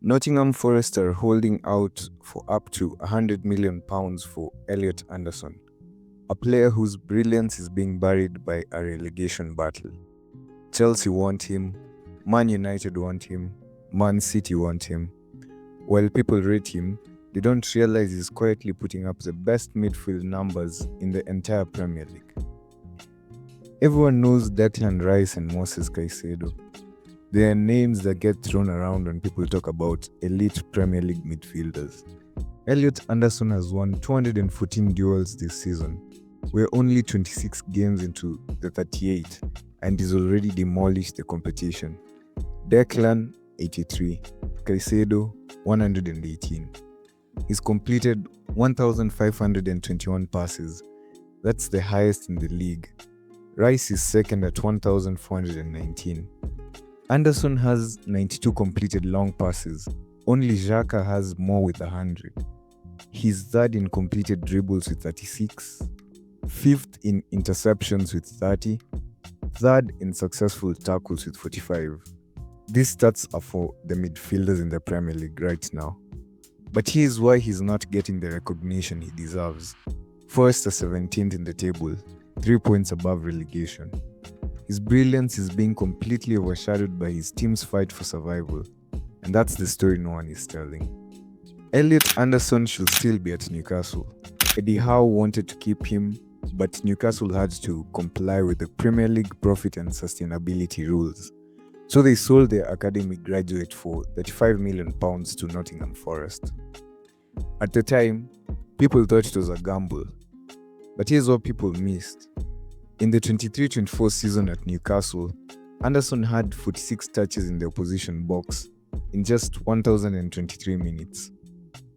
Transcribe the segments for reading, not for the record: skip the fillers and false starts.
Nottingham Forest are holding out for up to £100 million for Elliot Anderson, a player whose brilliance is being buried by a relegation battle. Chelsea want him, Man United want him, Man City want him. While people rate him, they don't realize he's quietly putting up the best midfield numbers in the entire Premier League. Everyone knows Declan Rice and Moisés Caicedo. They are names that get thrown around when people talk about elite Premier League midfielders. Elliot Anderson has won 214 duels this season. We're only 26 games into the 38 and he's already demolished the competition. Declan, 83. Caicedo, 118. He's completed 1,521 passes. That's the highest in the league. Rice is second at 1,419. Anderson has 92 completed long passes. Only Xhaka has more with 100. He's third in completed dribbles with 36, fifth in interceptions with 30, third in successful tackles with 45. These stats are for the midfielders in the Premier League right now. But here's why he's not getting the recognition he deserves. Forest are 17th in the table, 3 points above relegation. His brilliance is being completely overshadowed by his team's fight for survival, and that's the story no one is telling. Elliot Anderson should still be at Newcastle. Eddie Howe wanted to keep him, but Newcastle had to comply with the Premier League profit and sustainability rules. So they sold their academy graduate for £35 million to Nottingham Forest. At the time, people thought it was a gamble, but here's what people missed. In the 23-24 season at Newcastle, Anderson had 46 touches in the opposition box in just 1,023 minutes.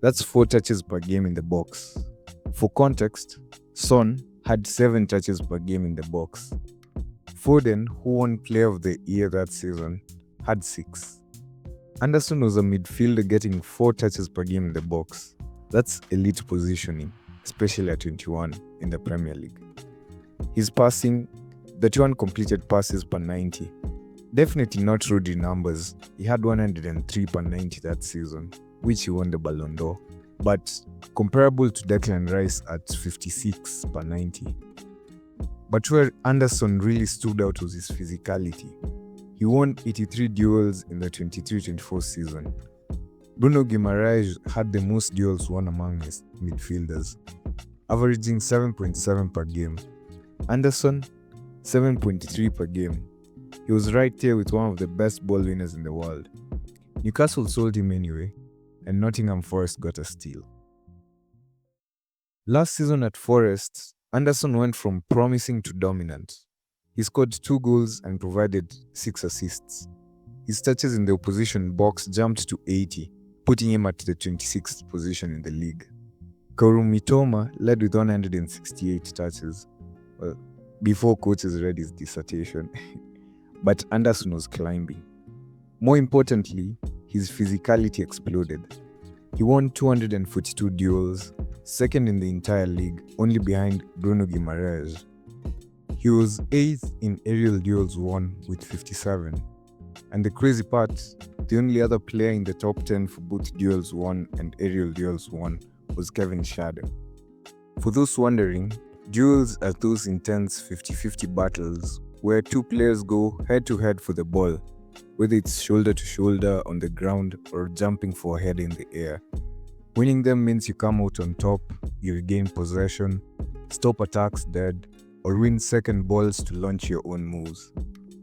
That's 4 touches per game in the box. For context, Son had 7 touches per game in the box. Foden, who won Player of the Year that season, had 6. Anderson was a midfielder getting 4 touches per game in the box. That's elite positioning, especially at 21 in the Premier League. His passing, 31 completed passes per 90. Definitely not Rodri numbers. He had 103 per 90 that season, which he won the Ballon d'Or, but comparable to Declan Rice at 56 per 90. But where Anderson really stood out was his physicality. He won 83 duels in the 23-24 season. Bruno Guimaraes had the most duels won among his midfielders, averaging 7.7 per game. Anderson, 7.3 per game. He was right there with one of the best ball winners in the world. Newcastle sold him anyway, and Nottingham Forest got a steal. Last season at Forest, Anderson went from promising to dominant. He scored 2 goals and provided 6 assists. His touches in the opposition box jumped to 80, putting him at the 26th position in the league. Kaoru Mitoma led with 168 touches. Well, before coaches read his dissertation. But Anderson was climbing. More importantly, his physicality exploded. He won 242 duels, second in the entire league, only behind Bruno Guimaraes. He was 8th in aerial duels won with 57. And the crazy part, the only other player in the top 10 for both duels won and aerial duels won was Kevin Schade. For those wondering, duels are those intense 50-50 battles where 2 players go head-to-head for the ball, whether it's shoulder-to-shoulder on the ground or jumping for a head in the air. Winning them means you come out on top, you regain possession, stop attacks dead, or win second balls to launch your own moves.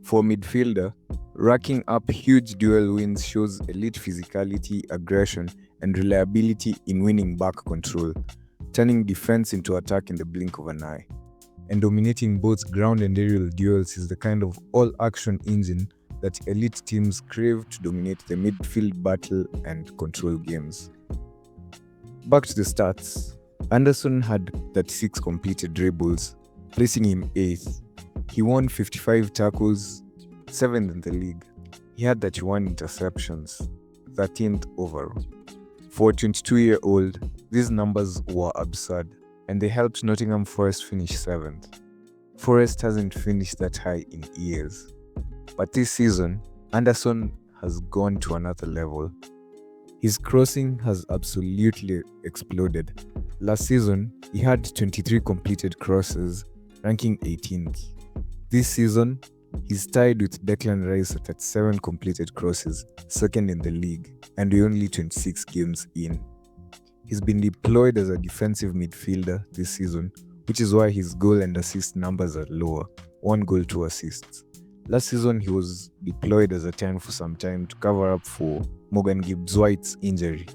For a midfielder, racking up huge duel wins shows elite physicality, aggression, and reliability in winning back control, turning defense into attack in the blink of an eye. And dominating both ground and aerial duels is the kind of all-action engine that elite teams crave to dominate the midfield battle and control games. Back to the stats. Anderson had 36 completed dribbles, placing him 8th. He won 55 tackles, 7th in the league. He had 31 interceptions, 13th overall. For a 22-year-old, these numbers were absurd, and they helped Nottingham Forest finish 7th. Forest hasn't finished that high in years. But this season, Anderson has gone to another level. His crossing has absolutely exploded. Last season, he had 23 completed crosses, ranking 18th. This season, he's tied with Declan Rice at 7 completed crosses, second in the league, and we're only 26 games in. He's been deployed as a defensive midfielder this season, which is why his goal and assist numbers are lower, 1 goal, 2 assists. Last season, he was deployed as a 10 for some time to cover up for Morgan Gibbs-White's injury.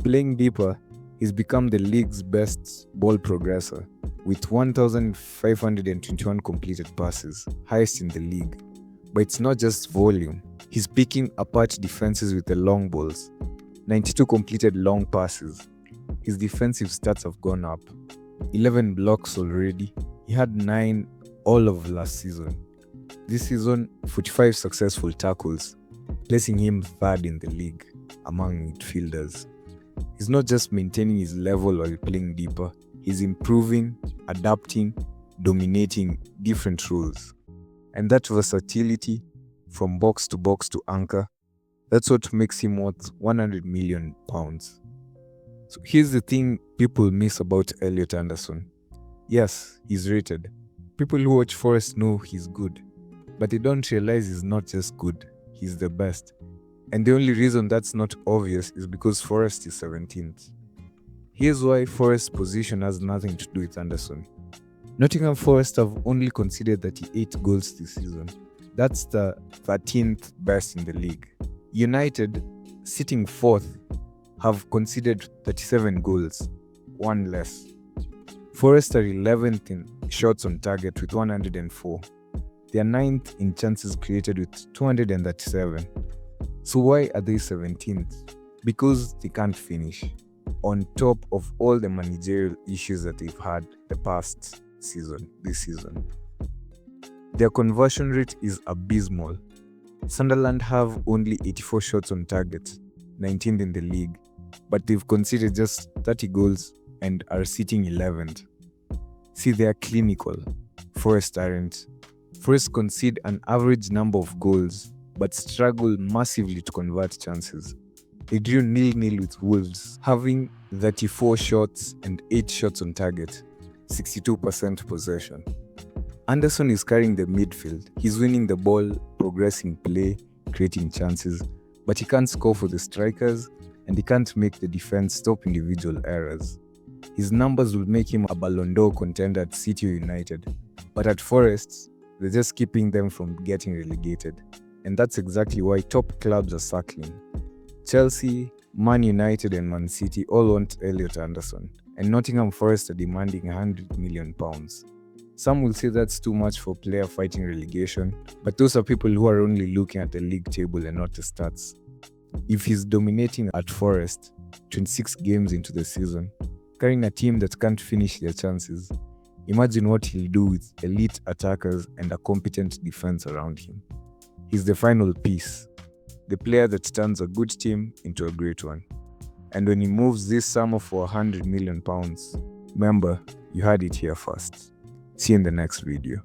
Playing deeper, he's become the league's best ball progressor, with 1,521 completed passes, highest in the league. But it's not just volume. He's picking apart defenses with the long balls. 92 completed long passes. His defensive stats have gone up. 11 blocks already. He had 9 all of last season. This season, 45 successful tackles, placing him third in the league among midfielders. He's not just maintaining his level while playing deeper, he's improving, adapting, dominating different roles. And that versatility, from box to anchor, that's what makes him worth £100 million. So here's the thing people miss about Elliot Anderson. Yes, he's rated. People who watch Forest know he's good, but they don't realize he's not just good, he's the best. And the only reason that's not obvious is because Forest is 17th. Here's why Forest's position has nothing to do with Anderson. Nottingham Forest have only conceded 38 goals this season. That's the 13th best in the league. United, sitting 4th, have conceded 37 goals, 1 less. Forest are 11th in shots on target with 104. They are 9th in chances created with 237. So why are they 17th? Because they can't finish, on top of all the managerial issues that they've had the past season, this season. Their conversion rate is abysmal. Sunderland have only 84 shots on target, 19th in the league, but they've conceded just 30 goals and are sitting 11th. See, they are clinical. Forest aren't. Forest concede an average number of goals, but struggle massively to convert chances. They drew 0-0 with Wolves, having 34 shots and 8 shots on target, 62% possession. Anderson is carrying the midfield. He's winning the ball, progressing play, creating chances, but he can't score for the strikers and he can't make the defense stop individual errors. His numbers will make him a Ballon d'Or contender at City or United, but at Forest, they're just keeping them from getting relegated. And that's exactly why top clubs are circling. Chelsea, Man United and Man City all want Elliot Anderson, and Nottingham Forest are demanding £100 million. Some will say that's too much for a player fighting relegation, but those are people who are only looking at the league table and not the stats. If he's dominating at Forest, 26 games into the season, carrying a team that can't finish their chances, imagine what he'll do with elite attackers and a competent defense around him. He's the final piece, the player that turns a good team into a great one. And when he moves this summer for £100 million, remember, you heard it here first. See you in the next video.